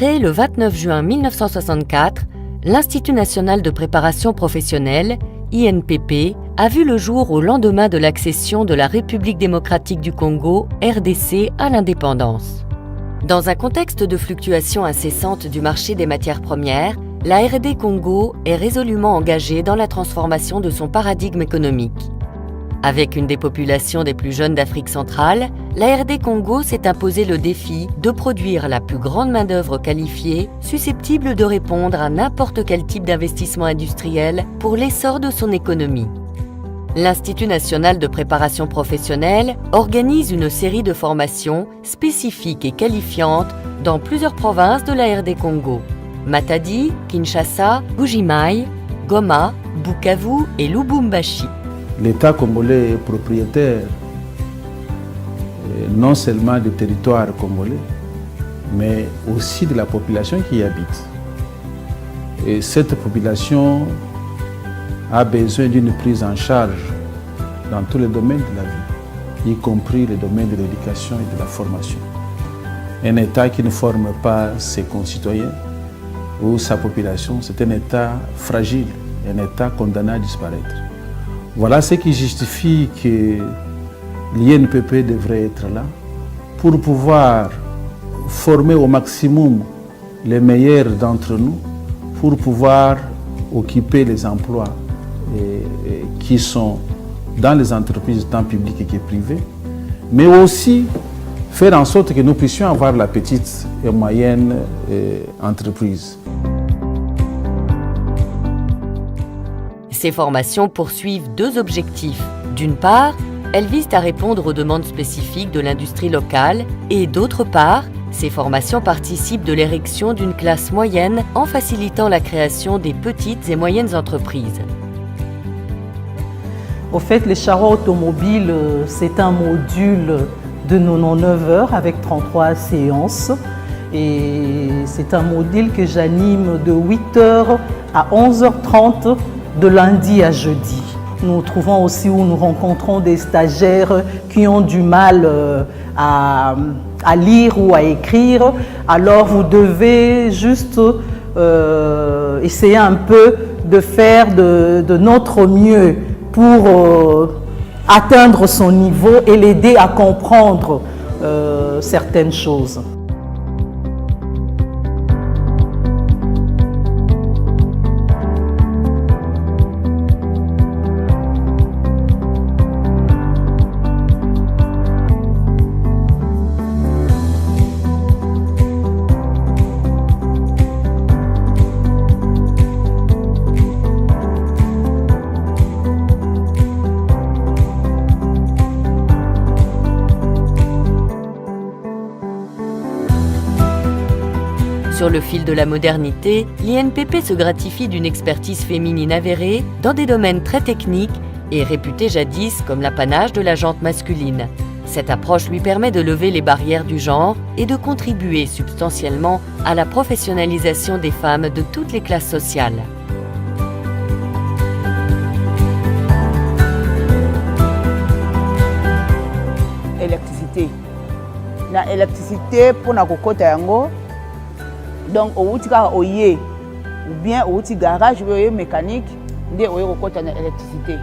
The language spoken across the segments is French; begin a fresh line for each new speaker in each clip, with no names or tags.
Créé le 29 juin 1964, l'Institut national de préparation professionnelle, INPP, a vu le jour au lendemain de l'accession de la République démocratique du Congo, RDC, à l'indépendance. Dans un contexte de fluctuation incessante du marché des matières premières, la RD Congo est résolument engagée dans la transformation de son paradigme économique. Avec une des populations des plus jeunes d'Afrique centrale, la RD Congo s'est imposé le défi de produire la plus grande main-d'œuvre qualifiée, susceptible de répondre à n'importe quel type d'investissement industriel pour l'essor de son économie. L'Institut national de préparation professionnelle organise une série de formations spécifiques et qualifiantes dans plusieurs provinces de la RD Congo: Matadi, Kinshasa, Buji-Mayi, Goma, Bukavu et Lubumbashi.
L'État congolais est propriétaire non seulement du territoire congolais, mais aussi de la population qui y habite. Et cette population a besoin d'une prise en charge dans tous les domaines de la vie, y compris les domaines de l'éducation et de la formation. Un État qui ne forme pas ses concitoyens ou sa population, c'est un État fragile, un État condamné à disparaître. Voilà ce qui justifie que l'INPP devrait être là pour pouvoir former au maximum les meilleurs d'entre nous, pour pouvoir occuper les emplois qui sont dans les entreprises tant publiques que privées, mais aussi faire en sorte que nous puissions avoir la petite et moyenne entreprise.
Ces formations poursuivent deux objectifs. D'une part, elles visent à répondre aux demandes spécifiques de l'industrie locale et d'autre part, ces formations participent de l'érection d'une classe moyenne en facilitant la création des petites et moyennes entreprises.
Au fait, les charrois automobiles, c'est un module de 99 heures avec 33 séances. Et c'est un module que j'anime de 8h à 11h30 de lundi à jeudi. Nous trouvons aussi où nous rencontrons des stagiaires qui ont du mal à lire ou à écrire. Alors vous devez juste essayer un peu de faire de notre mieux pour atteindre son niveau et l'aider à comprendre certaines choses.
Sur le fil de la modernité, l'INPP se gratifie d'une expertise féminine avérée dans des domaines très techniques et réputés jadis comme l'apanage de la gente masculine. Cette approche lui permet de lever les barrières du genre et de contribuer substantiellement à la professionnalisation des femmes de toutes les classes sociales.
Électricité. La électricité pour na kokota yango. Donc au outika oye ou bien au outil garage ou mécanique, ndé oye kokota na électricité.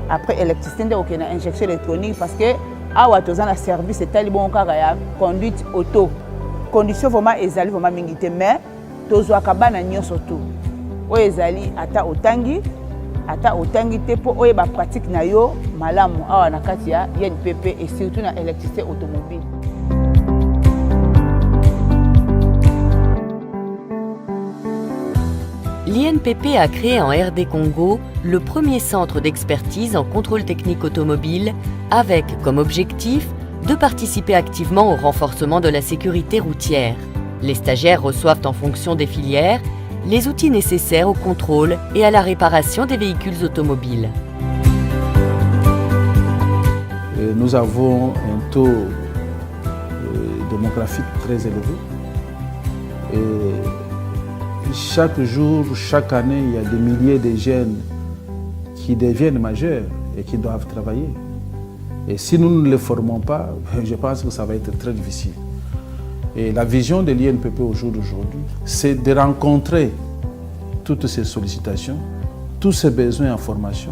Après électricité ndé okena injection électronique parce que awa tozana service etali bon kaka ya conduite auto. Condition vraiment ezali vraiment mingité mais tozwaka bana nyonso tout. Oyo ezali ata otangi te po oyo ba pratique na yo malamu awa na kati ya INPP et surtout na électricité automobile.
L'INPP a créé en RD Congo le premier centre d'expertise en contrôle technique automobile avec comme objectif de participer activement au renforcement de la sécurité routière. Les stagiaires reçoivent en fonction des filières les outils nécessaires au contrôle et à la réparation des véhicules automobiles.
Nous avons un taux démographique très élevé. Et chaque jour, chaque année, il y a des milliers de jeunes qui deviennent majeurs et qui doivent travailler. Et si nous ne les formons pas, je pense que ça va être très difficile. Et la vision de l'INPP au jour d'aujourd'hui, c'est de rencontrer toutes ces sollicitations, tous ces besoins en formation,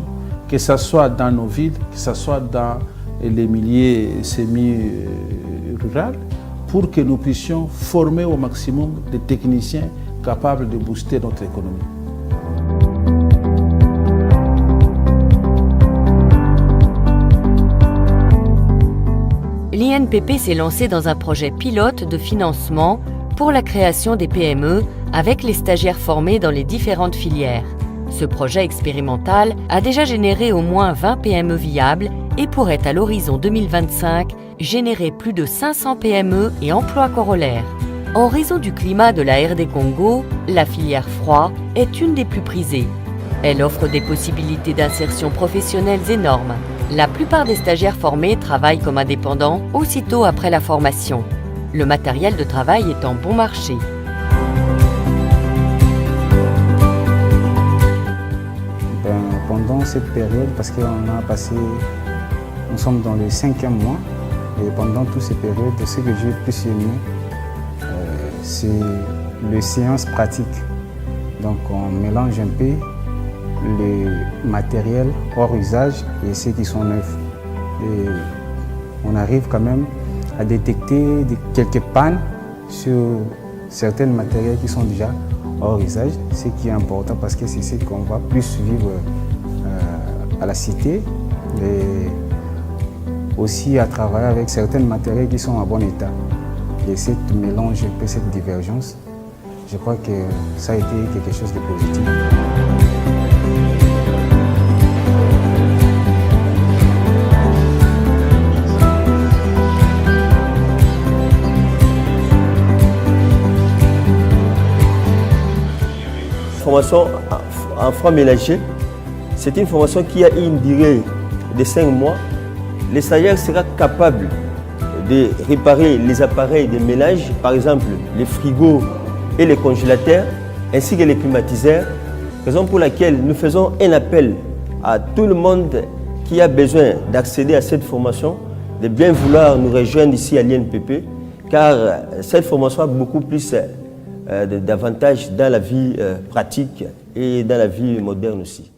que ce soit dans nos villes, que ce soit dans les milieux semi-ruraux, pour que nous puissions former au maximum des techniciens capables de booster notre économie.
L'INPP s'est lancé dans un projet pilote de financement pour la création des PME avec les stagiaires formés dans les différentes filières. Ce projet expérimental a déjà généré au moins 20 PME viables et pourrait à l'horizon 2025 générer plus de 500 PME et emplois corollaires. En raison du climat de la RD Congo, la filière froid est une des plus prisées. Elle offre des possibilités d'insertion professionnelles énormes. La plupart des stagiaires formés travaillent comme indépendants aussitôt après la formation. Le matériel de travail est en bon marché.
Pendant cette période, parce qu'on a passé, nous sommes dans le 5e mois, et pendant toutes ces périodes, ce que j'ai plus aimé, c'est les séances pratiques. Donc on mélange un peu les matériels hors usage et ceux qui sont neufs. Et on arrive quand même à détecter quelques pannes sur certains matériels qui sont déjà hors usage, ce qui est important parce que c'est ce qu'on va plus vivre à la cité et aussi à travailler avec certains matériels qui sont en bon état. Et cette mélange, un peu cette divergence, je crois que ça a été quelque chose de positif.
Formation en froid mélangé, c'est une formation qui a une durée de 5 mois. Le stagiaire sera capable de réparer les appareils de ménage, par exemple les frigos et les congélateurs, ainsi que les climatiseurs, raison pour laquelle nous faisons un appel à tout le monde qui a besoin d'accéder à cette formation, de bien vouloir nous rejoindre ici à l'INPP, car cette formation a beaucoup plus d'avantages dans la vie pratique et dans la vie moderne aussi.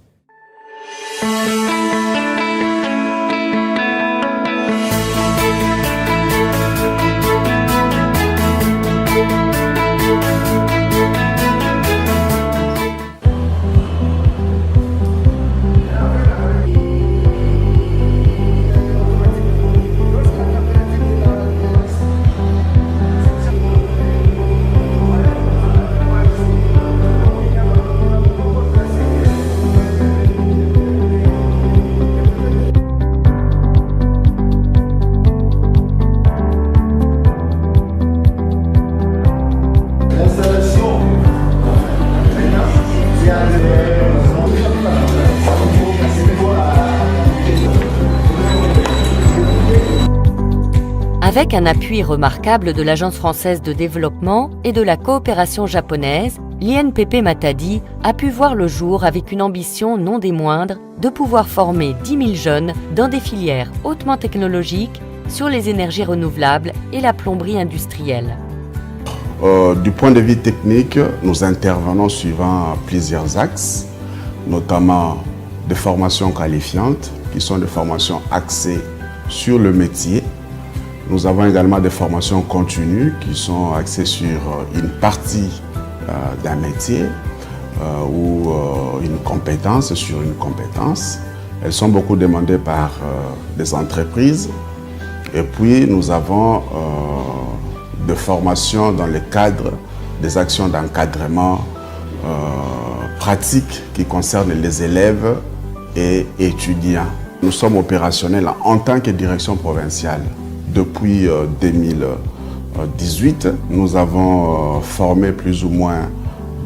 Avec un appui remarquable de l'Agence française de développement et de la coopération japonaise, l'INPP Matadi a pu voir le jour avec une ambition non des moindres de pouvoir former 10 000 jeunes dans des filières hautement technologiques sur les énergies renouvelables et la plomberie industrielle.
Du point de vue technique, nous intervenons suivant plusieurs axes, notamment des formations qualifiantes, qui sont des formations axées sur le métier. Nous avons également des formations continues qui sont axées sur une partie d'un métier ou une compétence sur une compétence. Elles sont beaucoup demandées par des entreprises. Et puis nous avons des formations dans le cadre des actions d'encadrement pratiques qui concernent les élèves et étudiants. Nous sommes opérationnels en tant que direction provinciale. Depuis 2018, nous avons formé plus ou moins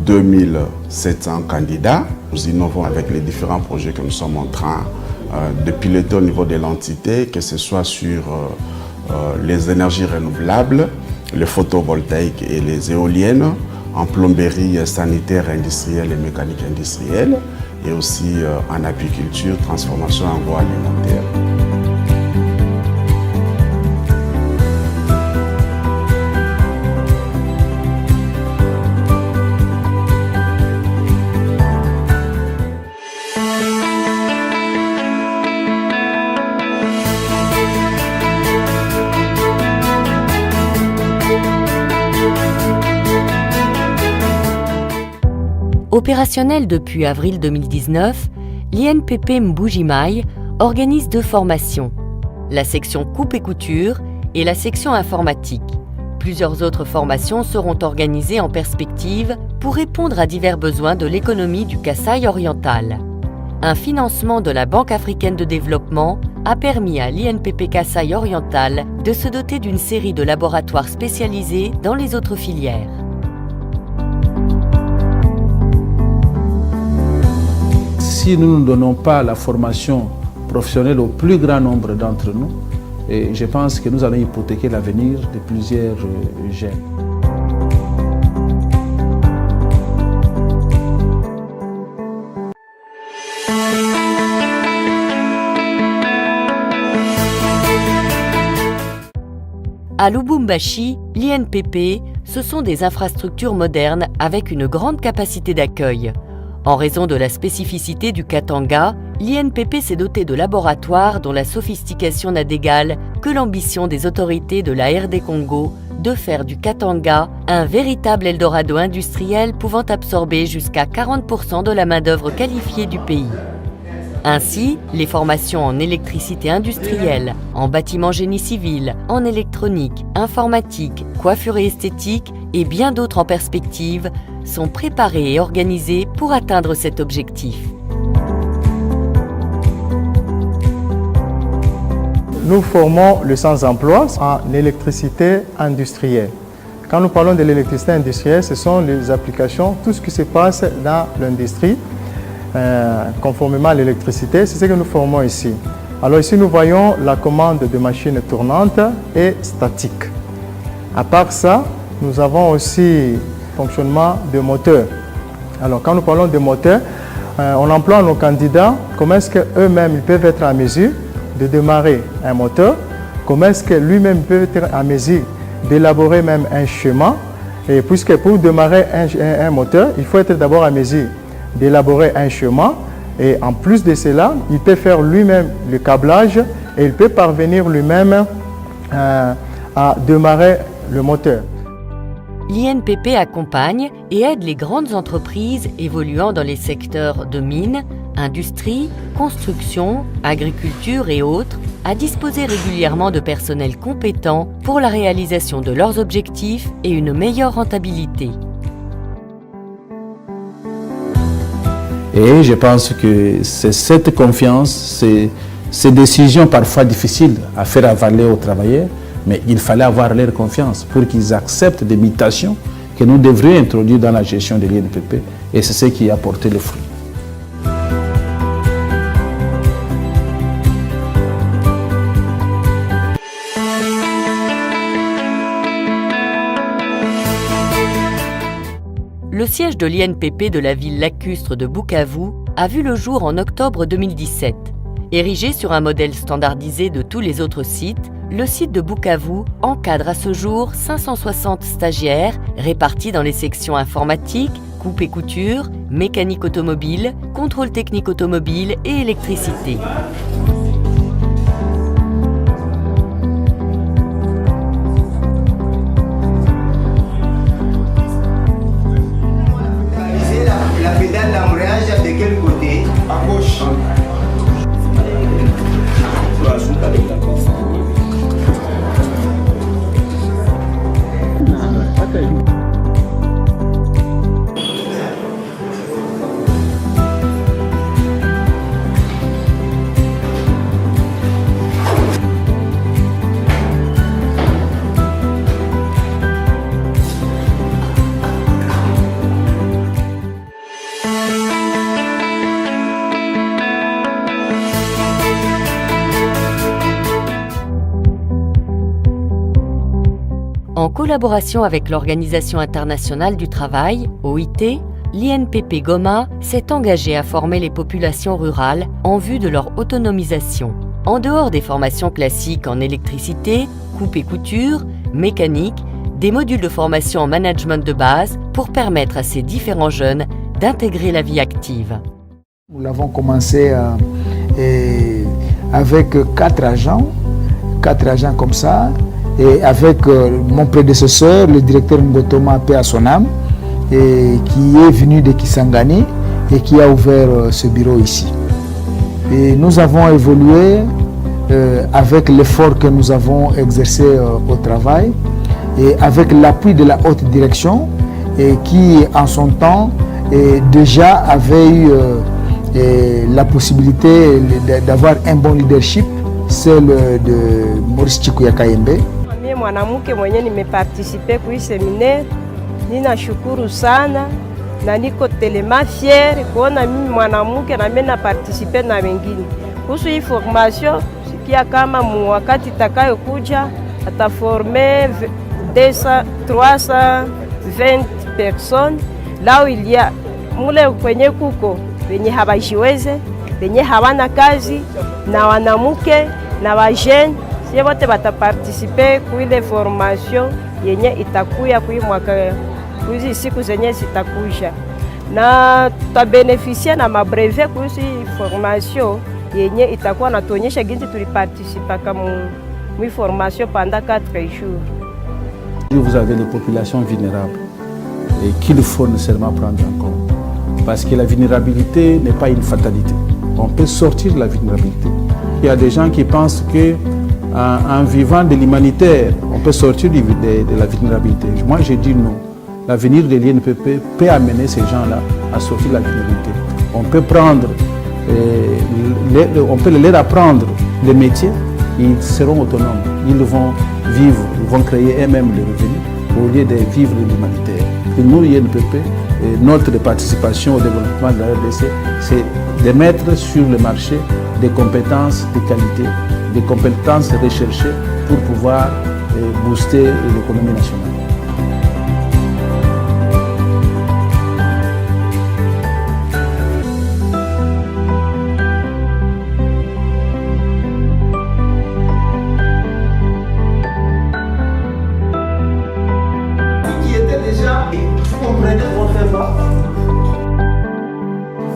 2700 candidats. Nous innovons avec les différents projets que nous sommes en train de piloter au niveau de l'entité, que ce soit sur les énergies renouvelables, les photovoltaïques et les éoliennes, en plomberie sanitaire, industrielle et mécanique industrielle, et aussi en apiculture, transformation agroalimentaire.
Opérationnel depuis avril 2019, l'INPP Mbuji-Mayi organise 2 formations, la section coupe et couture et la section informatique. Plusieurs autres formations seront organisées en perspective pour répondre à divers besoins de l'économie du Kasaï oriental. Un financement de la Banque africaine de développement a permis à l'INPP Kasaï oriental de se doter d'une série de laboratoires spécialisés dans les autres filières.
Si nous ne donnons pas la formation professionnelle au plus grand nombre d'entre nous, et je pense que nous allons hypothéquer l'avenir de plusieurs jeunes.
À Lubumbashi, l'INPP, ce sont des infrastructures modernes avec une grande capacité d'accueil. En raison de la spécificité du Katanga, l'INPP s'est doté de laboratoires dont la sophistication n'a d'égal que l'ambition des autorités de la RD Congo de faire du Katanga un véritable Eldorado industriel pouvant absorber jusqu'à 40% de la main-d'œuvre qualifiée du pays. Ainsi, les formations en électricité industrielle, en bâtiment génie civil, en électronique, informatique, coiffure et esthétique et bien d'autres en perspective sont préparées et organisées pour atteindre cet objectif.
Nous formons le sans-emploi en électricité industrielle. Quand nous parlons de l'électricité industrielle, ce sont les applications, tout ce qui se passe dans l'industrie, conformément à l'électricité, c'est ce que nous formons ici. Alors ici, nous voyons la commande de machines tournantes et statiques. À part ça, nous avons aussi le fonctionnement de moteurs. Alors quand nous parlons de moteurs, on emploie nos candidats, comment est-ce qu'eux-mêmes ils peuvent être en mesure de démarrer un moteur, comment est-ce que lui-même peut être en mesure d'élaborer même un schéma, et puisque pour démarrer un moteur, il faut être d'abord en mesure d'élaborer un schéma, et en plus de cela, il peut faire lui-même le câblage et il peut parvenir lui-même à démarrer le moteur.
L'INPP accompagne et aide les grandes entreprises évoluant dans les secteurs de mines, industrie, construction, agriculture et autres à disposer régulièrement de personnel compétent pour la réalisation de leurs objectifs et une meilleure rentabilité.
Et je pense que c'est cette confiance, ces décisions parfois difficiles à faire avaler aux travailleurs, mais il fallait avoir leur confiance pour qu'ils acceptent des mutations que nous devrions introduire dans la gestion de l'INPP, et c'est ce qui a porté le fruit.
Le siège de l'INPP de la ville lacustre de Bukavu a vu le jour en octobre 2017. Érigé sur un modèle standardisé de tous les autres sites, le site de Bukavu encadre à ce jour 560 stagiaires répartis dans les sections informatique, coupe et couture, mécanique automobile, contrôle technique automobile et électricité.
La pédale d'embrayage de quel côté? À gauche.
En collaboration avec l'Organisation internationale du travail, OIT, l'INPP Goma s'est engagé à former les populations rurales en vue de leur autonomisation. En dehors des formations classiques en électricité, coupe et couture, mécanique, des modules de formation en management de base pour permettre à ces différents jeunes d'intégrer la vie active.
Nous l'avons commencé avec 4 agents comme ça. Et avec mon prédécesseur, le directeur Ngotoma, paix à son âme, et qui est venu de Kisangani et qui a ouvert ce bureau ici. Et nous avons évolué avec l'effort que nous avons exercé au travail et avec l'appui de la haute direction et qui en son temps déjà avait eu la possibilité d'avoir un bon leadership, celle de Maurice Chikuya Kayembe.
Mimi mwanamke mwenye nimeparticipe kwa hii seminaire, ninashukuru sana na niko telema fier kuona mimi mwanamke na mimi na participe na wengine. Kuhusu hii formation, sikia kama wakati itakayokuja ataforme 320 personnes là où il y a mule kwenye kuko wenye habajiweze, wenye hawana kazi na wanamuke na wajene, sie wote bataparticipe kwa ile formation yenye itakuya kwa mwaka kuzi siku zenye zitakuja, na tutabenefisia na mabrevet kuzi formation yenye itakuwa natuonyesha ginsi tuliparticipa kama mu formation pendant 4 jours.
Vous avez les populations vulnérables et qu'il faut nécessairement prendre en compte. Parce que la vulnérabilité n'est pas une fatalité. On peut sortir de la vulnérabilité. Il y a des gens qui pensent qu'en vivant de l'humanitaire, on peut sortir de la vulnérabilité. Moi, j'ai dit non. L'avenir de l'INPP peut amener ces gens-là à sortir de la vulnérabilité. On peut prendre, on peut leur apprendre le métier, ils seront autonomes. Ils vont vivre, ils vont créer eux-mêmes des revenus au lieu de vivre de l'humanitaire. Et nous, l'INPP, notre participation au développement de la RDC, c'est de mettre sur le marché des compétences de qualité, des compétences recherchées pour pouvoir booster l'économie nationale.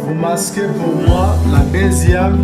Vous masquez pour moi la deuxième